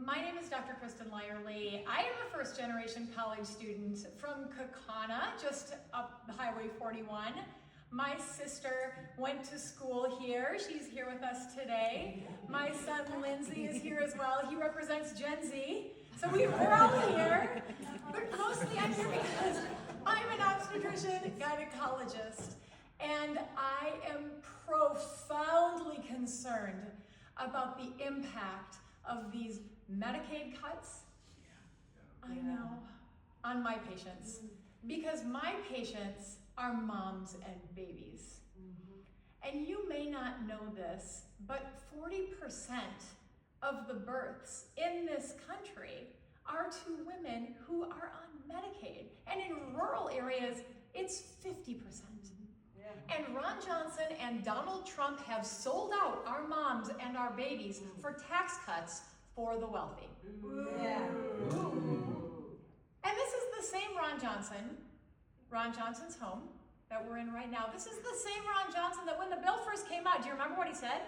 My name is Dr. Kristen Lyerly. I am a first-generation college student from Kaukauna, just up Highway 41. My sister went to school here. She's here with us today. My son Lindsay is here as well. He represents Gen Z. So we're all here, but mostly I'm here because I'm an obstetrician gynecologist, and I am profoundly concerned about the impact of these Medicaid cuts, I know, on my patients. Because my patients are moms and babies. And you may not know this, but 40% of the births in this country are to women who are on Medicaid. And in rural areas, it's 50%. And Ron Johnson and Donald Trump have sold out our moms and our babies for tax cuts for the wealthy. And this is the same Ron Johnson's home that we're in right now. This is the same Ron Johnson that when the bill first came out, do you remember what he said?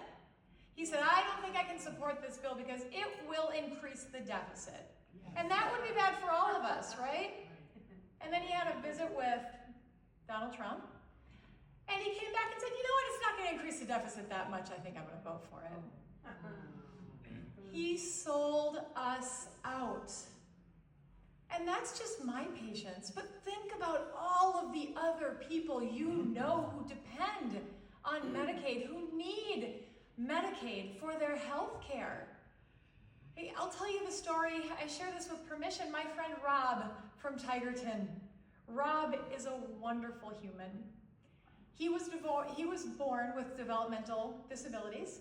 He said, I don't think I can support this bill because it will increase the deficit. And that would be bad for all of us, right? And then he had a visit with Donald Trump. And he came back and said, you know what, it's not going to increase the deficit that much. I think I'm going to vote for it. He sold us out. And that's just my patients. But think about all of the other people you know who depend on Medicaid, who need Medicaid for their health care. Hey, I'll tell you the story. I share this with permission. My friend Rob from Tigerton. Rob is a wonderful human. He was born with developmental disabilities.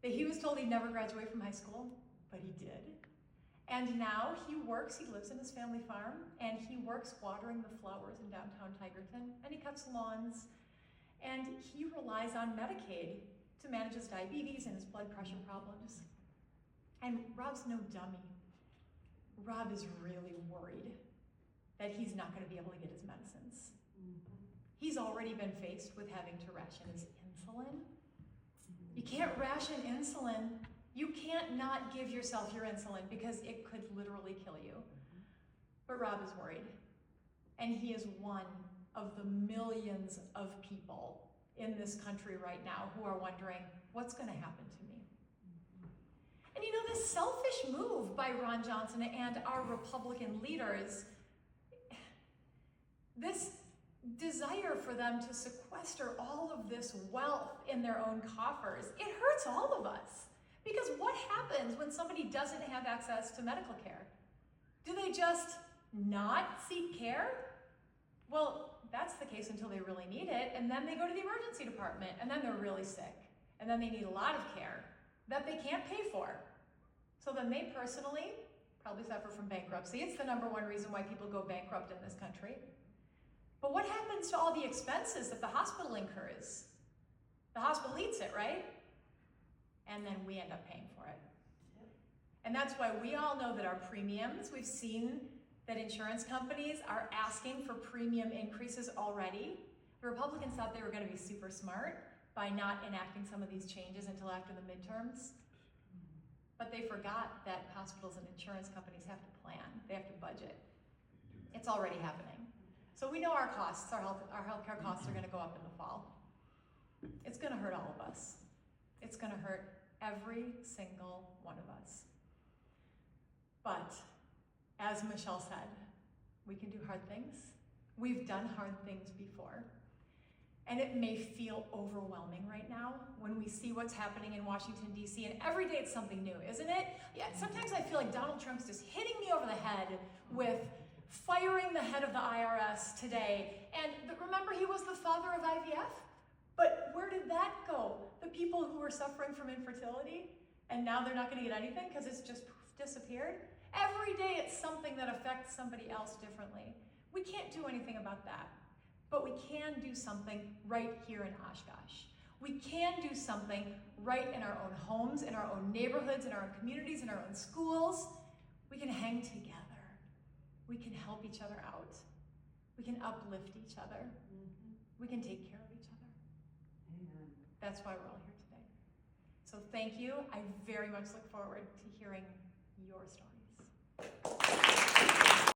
He was told he'd never graduate from high school, but he did. And now he lives in his family farm, and he works watering the flowers in downtown Tigerton, and he cuts lawns, and he relies on Medicaid to manage his diabetes and his blood pressure problems. And Rob's no dummy. Rob is really worried that he's not going to be able to get his medicines. He's already been faced with having to ration his insulin. You can't ration insulin. You can't not give yourself your insulin because it could literally kill you. But Rob is worried. And he is one of the millions of people in this country right now who are wondering, what's going to happen to me? And you know, this selfish move by Ron Johnson and our Republican leaders, this desire for them to sequester all of this wealth in their own coffers, it hurts all of us. Because what happens when somebody doesn't have access to medical care? Do they just not seek care? Well, that's the case until they really need it, and then they go to the emergency department, and then they're really sick, and then they need a lot of care that they can't pay for. So then they personally probably suffer from bankruptcy. It's the #1 reason why people go bankrupt in this country. But what happens to all the expenses that the hospital incurs? The hospital eats it, right? And then we end up paying for it. And that's why we all know that our premiums, we've seen that insurance companies are asking for premium increases already. The Republicans thought they were going to be super smart by not enacting some of these changes until after the midterms. But they forgot that hospitals and insurance companies have to plan, they have to budget. It's already happening. So we know our costs, our healthcare costs are going to go up in the fall. It's going to hurt all of us. It's going to hurt every single one of us. But as Michelle said, we can do hard things. We've done hard things before. And it may feel overwhelming right now when we see what's happening in Washington, D.C. And every day it's something new, isn't it? Yeah, sometimes I feel like Donald Trump's just hitting me over the head with firing the head of the IRS today. And remember, he was the father of IVF? But where did that go? The people who were suffering from infertility, and now they're not going to get anything because it's just disappeared? Every day it's something that affects somebody else differently. We can't do anything about that. But we can do something right here in Oshkosh. We can do something right in our own homes, in our own neighborhoods, in our own communities, in our own schools. We can hang together. We can help each other out. We can uplift each other. We can take care of each other. Amen. That's why we're all here today. So thank you. I very much look forward to hearing your story.